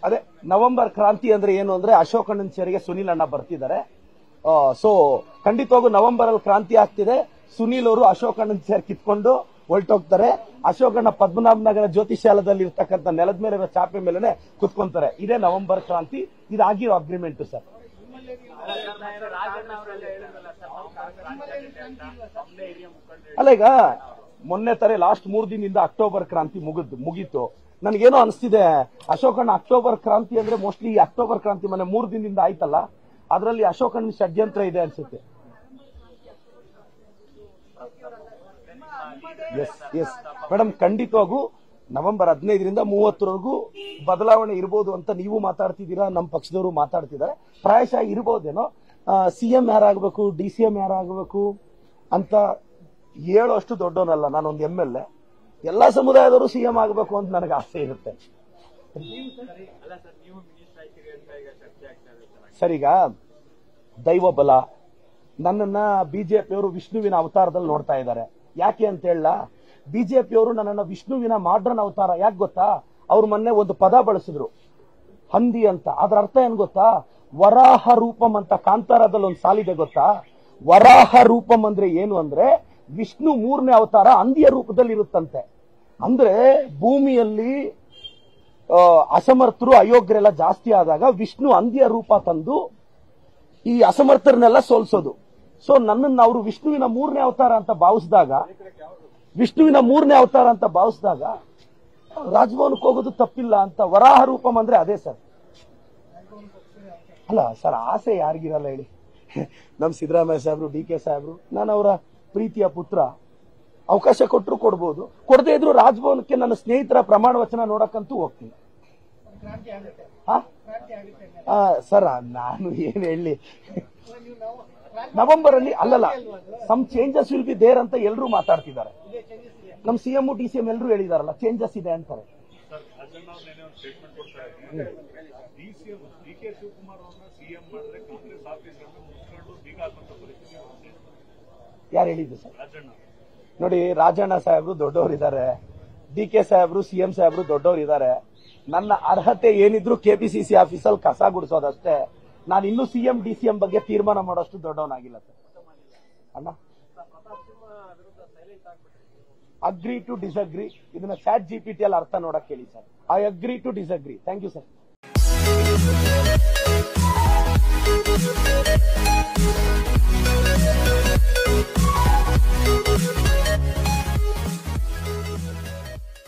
ಅದೇ ನವೆಂಬರ್ ಕ್ರಾಂತಿ ಅಂದ್ರೆ ಏನು ಅಂದ್ರೆ ಅಶೋಕಣ್ಣನ ಚೇರಿಗೆ ಸುನೀಲ್ ಅಣ್ಣ ಬರ್ತಿದ್ದಾರೆ. ಸೊ ಖಂಡಿತವಾಗೂ ನವೆಂಬರ್ ಅಲ್ಲಿ ಕ್ರಾಂತಿ ಆಗ್ತಿದೆ. ಸುನೀಲ್ ಅವರು ಅಶೋಕಣ್ಣನ ಚೇರ್ ಕಿತ್ಕೊಂಡು ಹೊರಟೋಗ್ತಾರೆ. ಅಶೋಕಣ್ಣ ಪದ್ಮನಾಭ ನಗರ ಜ್ಯೋತಿಷಾಲದಲ್ಲಿ ಇರ್ತಕ್ಕಂಥ ನೆಲದ ಮೇಲೆ ಚಾಪೆ ಮೇಲೆ ಕುತ್ಕೊಂತಾರೆ. ಇದೇ ನವೆಂಬರ್ ಕ್ರಾಂತಿ. ಇದಾಗಿರೋ ಅಗ್ರಿಮೆಂಟ್ ಸರ್. ಅಲ್ಲ, ಈಗ ಮೊನ್ನೆ ತಾರೆ ಲಾಸ್ಟ್ 3 ದಿನದಿಂದ ಅಕ್ಟೋಬರ್ ಕ್ರಾಂತಿ ಮುಗೀತು. ನನಗೇನೋ ಅನಿಸ್ತಿದೆ, ಅಶೋಕಣ್ಣ ಅಕ್ಟೋಬರ್ ಕ್ರಾಂತಿ ಅಂದ್ರೆ ಮೋಸ್ಟ್ಲಿ ಈ ಅಕ್ಟೋಬರ್ ಕ್ರಾಂತಿ ಮೊನ್ನೆ 3 ದಿನದಿಂದ ಆಯ್ತಲ್ಲ, ಅದರಲ್ಲಿ ಅಶೋಕಣ್ಣನ ಷಡ್ಯಂತ್ರ ಇದೆ ಅನ್ಸುತ್ತೆ. ಎಸ್ ಮೇಡಮ್, ಖಂಡಿತವಾಗೂ ನವೆಂಬರ್ 15ರಿಂದ 30ರವರೆಗೂ ಬದಲಾವಣೆ ಇರಬಹುದು ಅಂತ ನೀವು ಮಾತಾಡ್ತಿದ್ದೀರಾ, ನಮ್ಮ ಪಕ್ಷದವರು ಮಾತಾಡ್ತಿದ್ದಾರೆ. ಪ್ರಾಯಶಃ ಇರಬಹುದೇನೋ. ಸಿಎಂ ಯಾರಾಗಬೇಕು, DCM ಯಾರಾಗಬೇಕು ಅಂತ ಹೇಳೋಷ್ಟು ದೊಡ್ಡವನಲ್ಲ ನಾನೊಂದು MLA. ಎಲ್ಲಾ ಸಮುದಾಯದವರು ಸಿಎಂ ಆಗಬೇಕು ಅಂತ ನನಗೆ ಆಸೆ ಇರುತ್ತೆ. ಸರಿಗ ದೈವ ಬಲ, ನನ್ನನ್ನ ಬಿಜೆಪಿಯವರು ವಿಷ್ಣುವಿನ ಅವತಾರದಲ್ಲಿ ನೋಡ್ತಾ ಇದ್ದಾರೆ. ಯಾಕೆ ಅಂತ ಹೇಳ, ಬಿಜೆಪಿಯವರು ನನ್ನನ್ನ ವಿಷ್ಣುವಿನ ಮಾಡ್ರನ್ ಅವತಾರ ಯಾಕೆ ಗೊತ್ತಾ? ಅವ್ರು ಮೊನ್ನೆ ಒಂದು ಪದ ಬಳಸಿದ್ರು, ಹಂದಿ ಅಂತ. ಅದ್ರ ಅರ್ಥ ಏನ್ ಗೊತ್ತಾ? ವರಾಹ ರೂಪಂ ಅಂತ ಕಾಂತಾರದಲ್ಲಿ ಒಂದು ಸಾಲಿದೆ ಗೊತ್ತಾ? ವರಾಹ ರೂಪಂ ಅಂದ್ರೆ ಏನು ಅಂದ್ರೆ ವಿಷ್ಣು 3ನೇ ಅವತಾರ ಹಂದಿಯ ರೂಪದಲ್ಲಿ ಇರುತ್ತಂತೆ. ಅಂದ್ರೆ ಭೂಮಿಯಲ್ಲಿ ಅಸಮರ್ಥರು ಅಯೋಗ್ಯರೆಲ್ಲ ಜಾಸ್ತಿ ಆದಾಗ ವಿಷ್ಣು ಹಂದಿಯ ರೂಪ ತಂದು ಈ ಅಸಮರ್ಥರನ್ನೆಲ್ಲ ಸೋಲ್ಸೋದು. ಸೊ ನನ್ನನ್ನು ಅವರು ವಿಷ್ಣುವಿನ 3ನೇ ಅವತಾರ ಅಂತ ಭಾವಿಸಿದಾಗ ರಾಜಭವನಕ್ಕೆ ಹೋಗೋದು ತಪ್ಪಿಲ್ಲ ಅಂತ. ವರಾಹ ರೂಪಂ ಅಂದ್ರೆ ಅದೇ ಸರ್. ಅಲ್ಲ ಸರ್, ಆಸೆ ಯಾರಿಗಿರಲ್ಲ ಹೇಳಿ. ನಮ್ ಸಿದ್ದರಾಮಯ್ಯ ಸಾಹೇಬ್ರು, DK ಸಾಹೇಬ್ರು, ನಾನು ಅವರ ಪ್ರೀತಿಯ ಪುತ್ರ. ಅವಕಾಶ ಕೊಟ್ಟರು ಕೊಡ್ಬೋದು, ಕೊಡದೇ ಇದ್ರು ರಾಜಭವನಕ್ಕೆ ನನ್ನ ಸ್ನೇಹಿತರ ಪ್ರಮಾಣ ವಚನ ನೋಡಕ್ಕಂತೂ ಹೋಗ್ತೀನಿ. ಸರ್, ನಾನು ಏನ್ ಹೇಳಿ, ನವೆಂಬರ್ ಅಲ್ಲಿ ಅಲ್ಲಲ್ಲ, some changes will be there ಅಂತ ಎಲ್ಲರೂ ಮಾತಾಡ್ತಿದ್ದಾರೆ. ನಮ್ CM DCM ಎಲ್ಲರೂ ಹೇಳಿದಾರಲ್ಲ, ಚೇಂಜಸ್ ಇದೆ ಅಂತಾರೆ. ಯಾರು ಹೇಳಿದ್ದು ಸರ್? ನೋಡಿ, ರಾಜಣ್ಣ ಸಾಹೇಬ್ರು ದೊಡ್ಡವರಿದ್ದಾರೆ, DK ಸಾಹೇಬ್ರು, CM ಸಾಹೇಬ್ರು ದೊಡ್ಡವರಿದ್ದಾರೆ. ನನ್ನ ಅರ್ಹತೆ ಏನಿದ್ರು KPCC ಆಫೀಸಲ್ಲಿ ಕಸ ಗುಡಿಸೋದಷ್ಟೇ. ನಾನು ಇನ್ನೂ CM DCM ಬಗ್ಗೆ ತೀರ್ಮಾನ ಮಾಡೋಷ್ಟು ದೊಡ್ಡವನಾಗಿಲ್ಲ ಸರ್. ಅಣ್ಣ, ಅಗ್ರಿ ಟು ಡಿಸ್ಅಗ್ರಿ, ಇದನ್ನ ಚಾಟ್ GPT ಅಲ್ಲಿ ಅರ್ಥ ನೋಡಕ್ ಹೇಳಿ sir. I agree to disagree. Thank you sir.